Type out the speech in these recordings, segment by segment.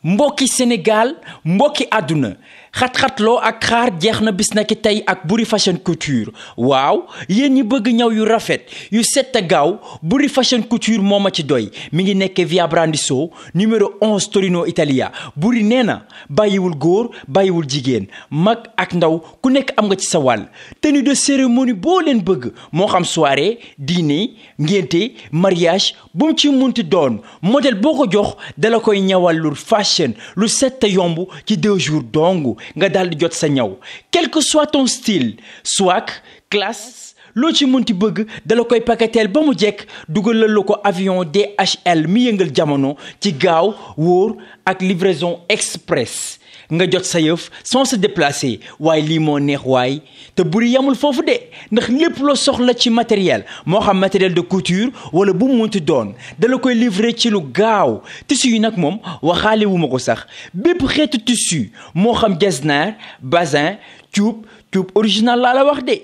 mbokki Sénégal mbokki àdduna xat-xatloo ak xaar jeex na bis na ki tey ak Boury Fashion Couture waaw yéen ñi bëgg ñaw yu rafet yu set a gaaw Boury Fashion Couture moo ma ci doy mi ngi nekkee via Brandizzo numéro 11 Torino Italia. Boury nee na bàyyiwul góor bàyyiwul jigéen mag ak ndaw ku nekk am nga ci sa wàll tenue de cérémonie boo leen bëgg moo xam soirée dîner ngénte mariage bu mu ci munti doon modèle boo ko jox dala koy ñawal lu fashion lu set a yomb ci 2 jours dong nga daal di jot sa ñaw quel que soit ton style swag classe loo ci munti bëgg dala koy paketeel ba mu jekk dugalal la ko avion DHL mi yëngal jamono ci gaaw wóor ak livraison express nga jot sa yëf sans se déplacer waaye lii moo neex waay te Boury yamul foofu de ndax lépp loo soxla ci matériel moo xam matériel de couture wala bu mu munti doon dala koy livrer ci lu gaaw tissu yi nag moom waxaale wu ma ko sax bépp xeetu tissu moo xam jesner bazin cuub original laa la wax de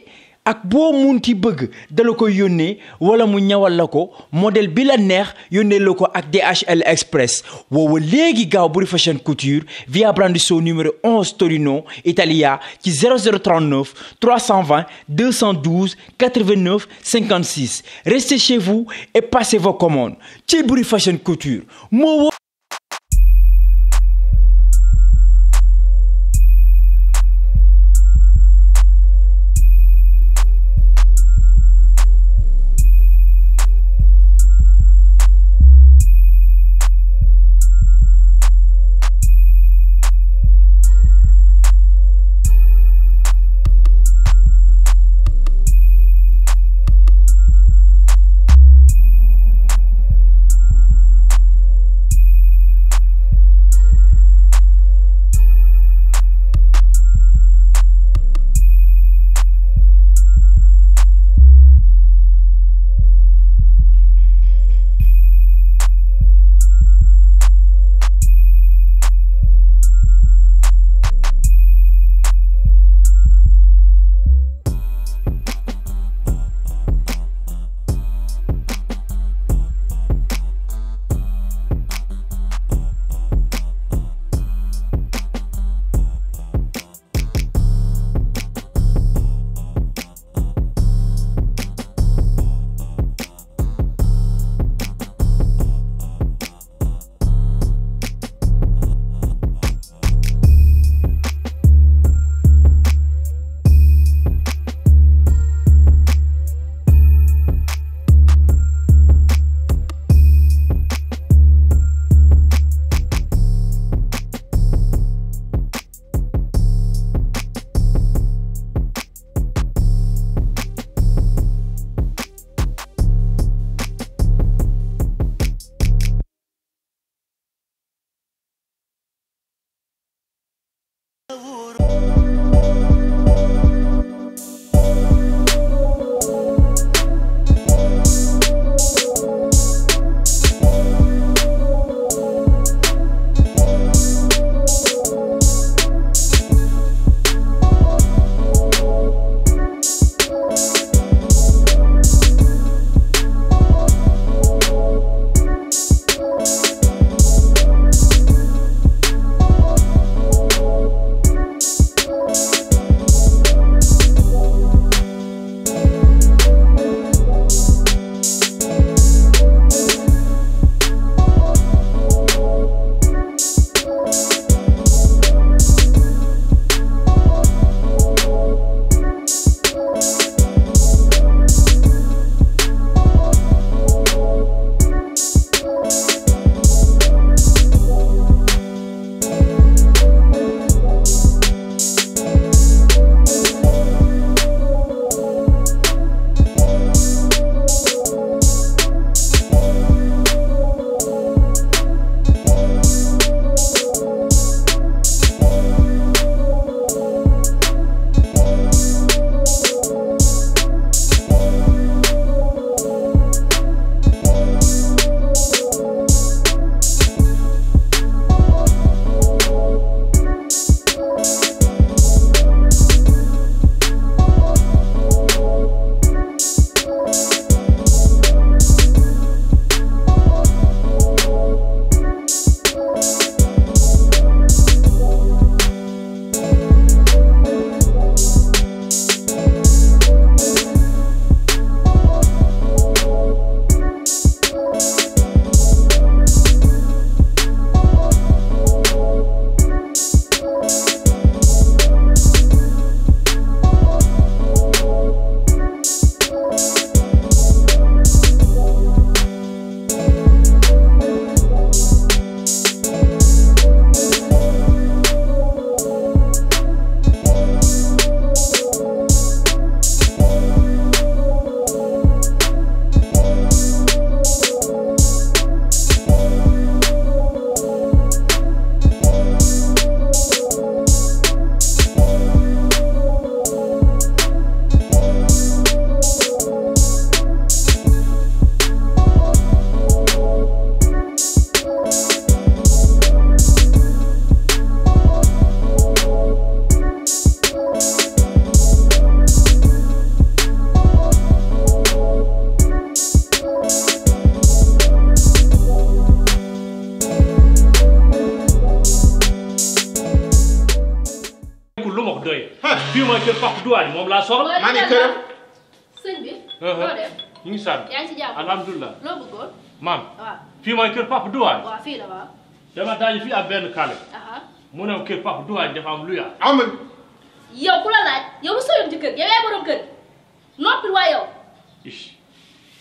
ak boo munti bëgg dala koy yónnee wala mu ñawal la ko modèle bi la neex yónnee la ko ak DHL Express woowa léegi gaaw Boury Fashion Couture via Brandizzo numéro 11 Torino Italia ci 0039 320 212 89 56 restez chez vous et passez vos commandes ci Boury Fashion Couture moo fii mooy kër Papa Douane moom laa soxla. maa ngi këram. sëñ bi. noo def. ñu ngi sant. yaa ngi ci jàmm. alhamdulilah. loo bëggoon. maam. waaw. fii mooy kër Papa Douane. waaw fii la waaw. dama daje fii ak benn kale. aha mu ne kër Papa Douane dafa am lu yaa. amul. yow ku la laaj yow lu sëyoon ci kër yow yaay borom kër noppil waa yow.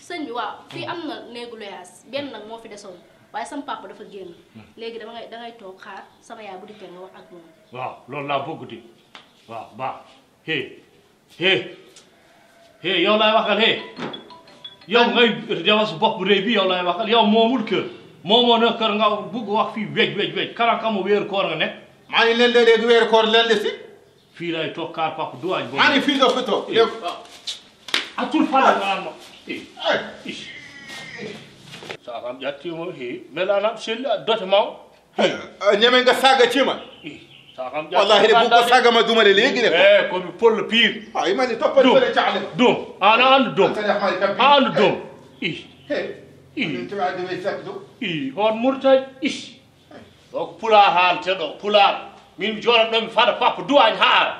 sëñ bi waaw fii am na néegu loyaas benn nag moo fi desoon waaye sama papa dafa génn léegi dangay toog xaar sama yaay bu dikkee nga wax ak moom. waaw loolu laa bëgg di waaw baax yow laay waxal yow ngay defal sa bopp réew bi yow laay waxal yow moomul kër moomoo na kër nga bugg wax fii wej karankamu weeru koor nga nekk. maa ngi leen léegi weeru koor leen si. fii lay toog kaar Papa Douane boobu. maa ngi fii doo fi toog. atul fana nga naan ma. saakam jattima melanam selli a dote maw. ñeme nga saaga ci ma. saakam wallahi bu ko saaga ma dumale léegi ne ko. komi pol pire. ay ma ni toppal fële caale. dum ana andu dum. andu dum. hon murtay o ko pulaar haalte ɗo pulaar min jooɗat ɗo mi fada Papa Douane haara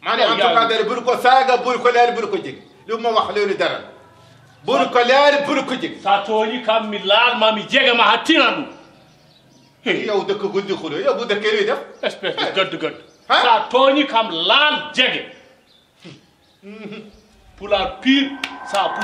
mani en tout cas dere buri ko saaga buri ko leer buri ko jigi lu ma wax loolu dara buri ko leer buri ko jigi sa tooñi kam mi laalma mi jegama ha tina ɗum yow dëkk gundi xulo yow bu dëkkee luy def espèce de gëdd sa tooñi kam laal jege pulaar pire sa